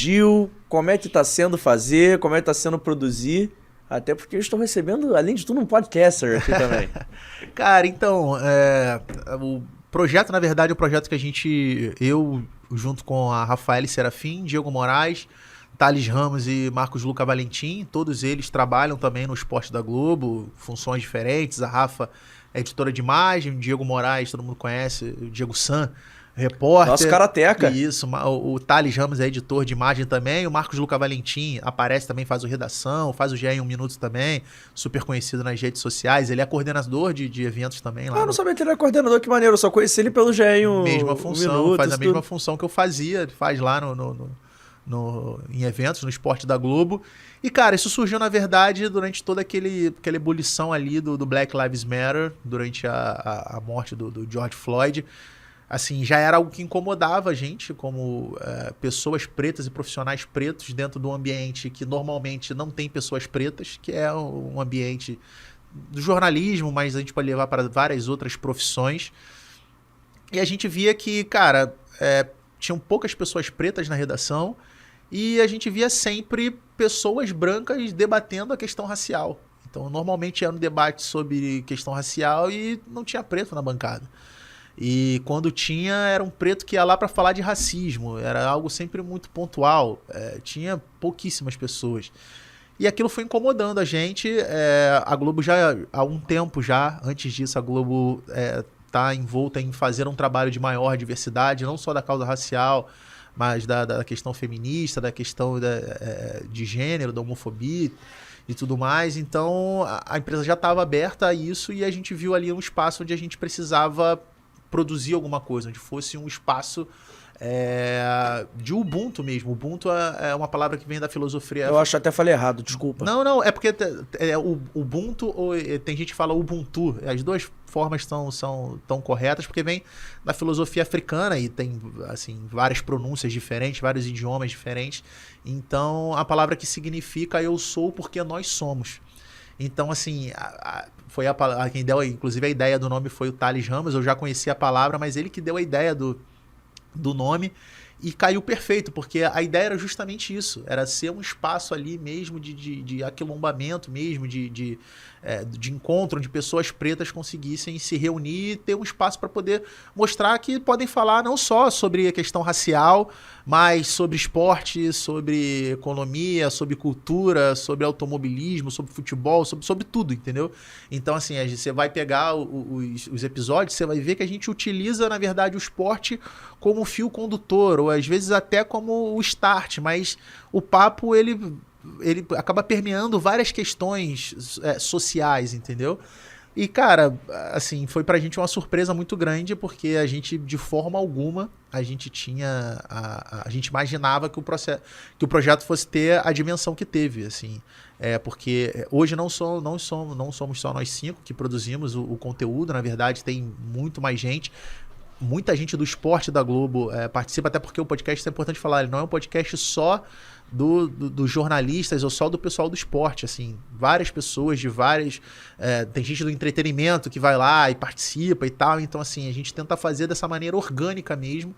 surgiu, como é que tá sendo fazer, como é que tá sendo produzir. Até porque eu estou recebendo, além de tudo, um podcaster aqui também. Cara, então, o projeto, na verdade, é um projeto que eu, junto com a Rafael Serafim, Diego Moraes, Thales Ramos e Marcos Luca Valentim, todos eles trabalham também no Esporte da Globo, funções diferentes. A Rafa é editora de imagem, o Diego Moraes, todo mundo conhece, o Diego San, repórter. Nosso karateca. Isso, o Thales Ramos é editor de imagem também, o Marcos Luca Valentim aparece também, faz o Redação, faz o GE em 1 Minuto também, super conhecido nas redes sociais, ele é coordenador de eventos também lá. Eu não sabia que ele era coordenador, que maneiro, eu só conheci ele pelo GE em mesma função, minuto, faz a mesma função que eu fazia, faz lá em eventos, no Esporte da Globo. E, cara, isso surgiu, na verdade, durante toda aquela ebulição ali do Black Lives Matter, durante a morte do George Floyd. Assim, já era algo que incomodava a gente como pessoas pretas e profissionais pretos dentro de um ambiente que normalmente não tem pessoas pretas, que é um ambiente do jornalismo, mas a gente pode levar para várias outras profissões. E a gente via que, cara, tinham poucas pessoas pretas na redação e a gente via sempre pessoas brancas debatendo a questão racial. Então, normalmente era um debate sobre questão racial e não tinha preto na bancada. E quando tinha, era um preto que ia lá para falar de racismo. Era algo sempre muito pontual. Tinha pouquíssimas pessoas. E aquilo foi incomodando a gente. A Globo já, há um tempo já, antes disso, a Globo está envolta em fazer um trabalho de maior diversidade, não só da causa racial, mas da questão feminista, da questão de gênero, da homofobia e tudo mais. Então, a empresa já estava aberta a isso e a gente viu ali um espaço onde a gente precisava produzir alguma coisa, onde fosse um espaço de Ubuntu mesmo. Ubuntu é uma palavra que vem da filosofia. Eu acho até falei errado, desculpa. Não, é porque o Ubuntu, tem gente que fala Ubuntu, as duas formas são tão corretas, porque vem da filosofia africana e tem assim, várias pronúncias diferentes, vários idiomas diferentes. Então, a palavra que significa eu sou porque nós somos. Então, assim, foi quem deu, inclusive a ideia do nome foi o Thales Ramos. Eu já conhecia a palavra, mas ele que deu a ideia do nome e caiu perfeito, porque a ideia era justamente isso, era ser um espaço ali mesmo de aquilombamento mesmo, de encontro, onde pessoas pretas conseguissem se reunir e ter um espaço para poder mostrar que podem falar não só sobre a questão racial, mas sobre esporte, sobre economia, sobre cultura, sobre automobilismo, sobre futebol, sobre tudo, entendeu? Então, assim, você vai pegar os episódios, você vai ver que a gente utiliza, na verdade, o esporte como fio condutor, ou às vezes até como o start, mas o papo, ele acaba permeando várias questões sociais, entendeu? E, cara, assim, foi pra gente uma surpresa muito grande, porque a gente, de forma alguma, a gente tinha... A gente imaginava que o projeto fosse ter a dimensão que teve, assim. Porque hoje não somos só nós 5 que produzimos o conteúdo, na verdade tem muito mais gente. Muita gente do Esporte da Globo participa, até porque o podcast, é importante falar, ele não é um podcast só dos jornalistas ou só do pessoal do esporte, assim, várias pessoas de várias... tem gente do entretenimento que vai lá e participa e tal, então, assim, a gente tenta fazer dessa maneira orgânica mesmo.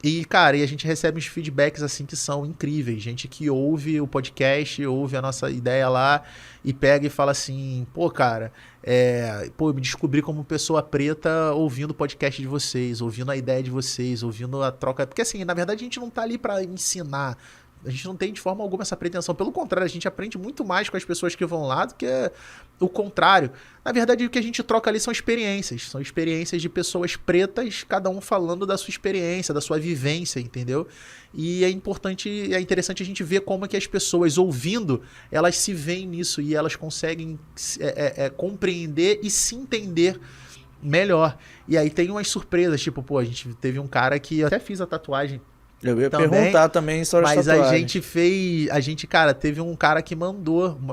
E, cara, a gente recebe uns feedbacks, assim, que são incríveis. Gente que ouve o podcast, ouve a nossa ideia lá e pega e fala assim, pô, cara, eu me descobri como pessoa preta ouvindo o podcast de vocês, ouvindo a ideia de vocês, ouvindo a troca. Porque, assim, na verdade, a gente não tá ali pra ensinar. A gente não tem de forma alguma essa pretensão. Pelo contrário, a gente aprende muito mais com as pessoas que vão lá do que o contrário. Na verdade, o que a gente troca ali são experiências. São experiências de pessoas pretas, cada um falando da sua experiência, da sua vivência, entendeu? E é interessante a gente ver como é que as pessoas ouvindo, elas se veem nisso e elas conseguem compreender e se entender melhor. E aí tem umas surpresas, tipo, pô, a gente teve um cara que eu até fiz a tatuagem. Eu ia perguntar também sobre mas tatuagem. a gente, cara, teve um cara que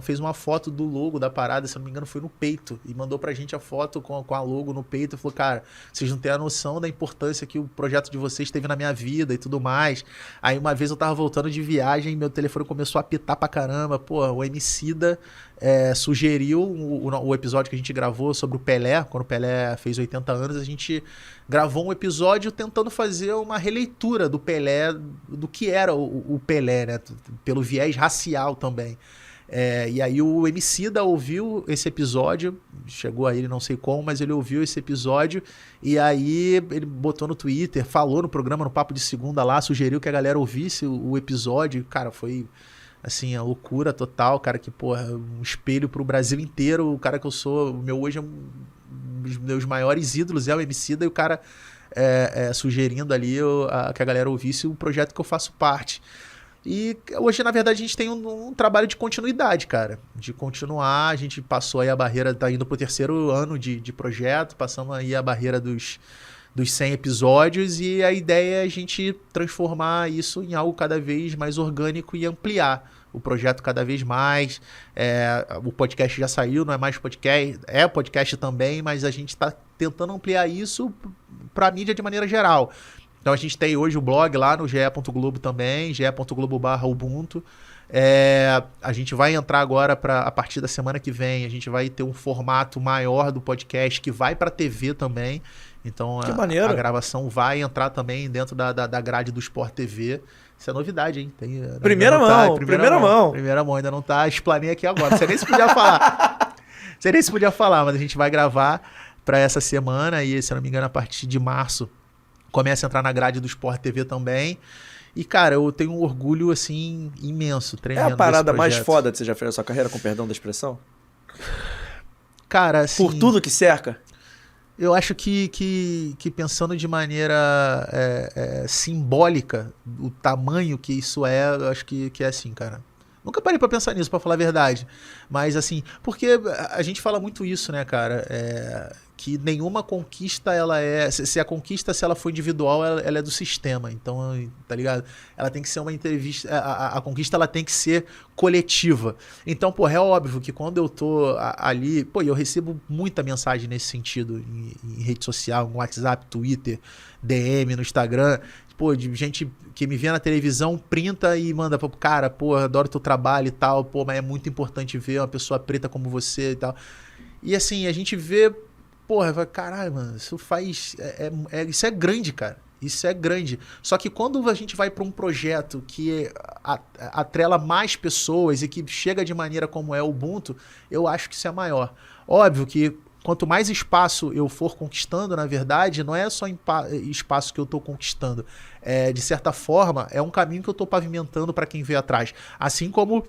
fez uma foto do logo da parada, se eu não me engano foi no peito, e mandou pra gente a foto com a logo no peito, e falou, cara, vocês não têm a noção da importância que o projeto de vocês teve na minha vida e tudo mais. Aí uma vez eu tava voltando de viagem, meu telefone começou a apitar pra caramba, pô, o Emicida sugeriu o episódio que a gente gravou sobre o Pelé, quando o Pelé fez 80 anos, a gente gravou um episódio tentando fazer uma releitura do Pelé, do que era o Pelé, né? Pelo viés racial também. E aí o Emicida ouviu esse episódio, chegou a ele não sei como, mas ele ouviu esse episódio e aí ele botou no Twitter, falou no programa, no Papo de Segunda lá, sugeriu que a galera ouvisse o episódio. Cara, foi assim, a loucura total, cara, que porra, um espelho pro Brasil inteiro, o cara que eu sou, o meu hoje é um dos meus maiores ídolos, é o Emicida, e o cara sugerindo ali que a galera ouvisse o projeto que eu faço parte. E hoje, na verdade, a gente tem um trabalho de continuidade, cara. De continuar, a gente passou aí a barreira, tá indo pro 3º ano de projeto, passamos aí a barreira dos 100 episódios, e a ideia é a gente transformar isso em algo cada vez mais orgânico e ampliar o projeto cada vez mais. O podcast já saiu, não é mais podcast, é podcast também, mas a gente está tentando ampliar isso para a mídia de maneira geral. Então a gente tem hoje o blog lá no ge.globo também, ge.globo/ubuntu. A gente vai entrar agora a partir da semana que vem, a gente vai ter um formato maior do podcast que vai para TV também. Então a gravação vai entrar também dentro da grade do Sport TV. Isso é novidade, hein? Primeira mão. Primeira mão, ainda não tá. Explanei aqui agora. Você nem se podia falar. Você nem se podia falar, mas a gente vai gravar para essa semana e, se eu não me engano, a partir de março começa a entrar na grade do Sport TV também. E, cara, eu tenho um orgulho, assim, imenso, tremendo. É a parada mais foda que você já fez na sua carreira, com perdão da expressão? Cara, assim... Por tudo que cerca? Eu acho que pensando de maneira simbólica, o tamanho que isso eu acho que é assim, cara. Nunca parei pra pensar nisso, pra falar a verdade. Mas assim, porque a gente fala muito isso, né, cara? Que nenhuma conquista, se a conquista, se ela for individual, ela é do sistema. Então, tá ligado? Ela tem que ser uma entrevista, a conquista ela tem que ser coletiva. Então, pô, é óbvio que quando eu tô ali, pô, eu recebo muita mensagem nesse sentido, em rede social, no WhatsApp, Twitter, DM, no Instagram, pô, de gente que me vê na televisão, printa e manda, pô, cara, pô, adoro teu trabalho e tal, pô, mas é muito importante ver uma pessoa preta como você e tal. E assim, a gente vê, porra, caralho, mano, isso faz... isso é grande, cara. Isso é grande. Só que quando a gente vai para um projeto que atrela mais pessoas e que chega de maneira como é o Ubuntu, eu acho que isso é maior. Óbvio que quanto mais espaço eu for conquistando, na verdade, não é só espaço que eu estou conquistando. De certa forma, é um caminho que eu estou pavimentando para quem veio atrás. Assim como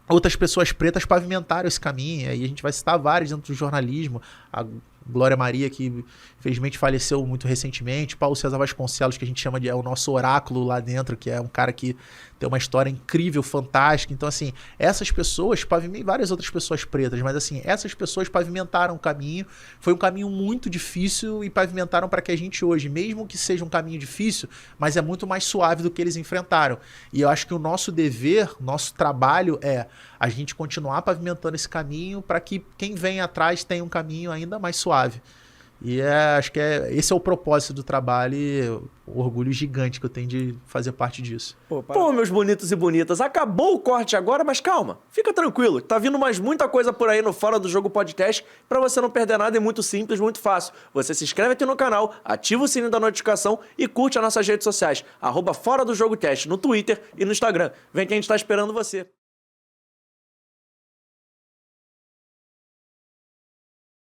outras pessoas pretas pavimentaram esse caminho. E a gente vai citar vários dentro do jornalismo. A Glória Maria, que infelizmente faleceu muito recentemente. Paulo César Vasconcelos, que a gente chama de o nosso oráculo lá dentro, que é um cara que tem uma história incrível, fantástica. Então, assim, essas pessoas, várias outras pessoas pretas, mas assim, essas pessoas pavimentaram o caminho. Foi um caminho muito difícil e pavimentaram para que a gente hoje, mesmo que seja um caminho difícil, mas é muito mais suave do que eles enfrentaram. E eu acho que o nosso dever, nosso trabalho é a gente continuar pavimentando esse caminho para que quem vem atrás tenha um caminho ainda mais suave. E acho que esse é o propósito do trabalho e o orgulho gigante que eu tenho de fazer parte disso. Pô, meus bonitos e bonitas, acabou o corte agora, mas calma, fica tranquilo, tá vindo mais muita coisa por aí no Fora do Jogo Podcast pra você não perder nada, é muito simples, muito fácil. Você se inscreve aqui no canal, ativa o sininho da notificação e curte as nossas redes sociais, @Fora do Jogo Cast, no Twitter e no Instagram. Vem que a gente tá esperando você.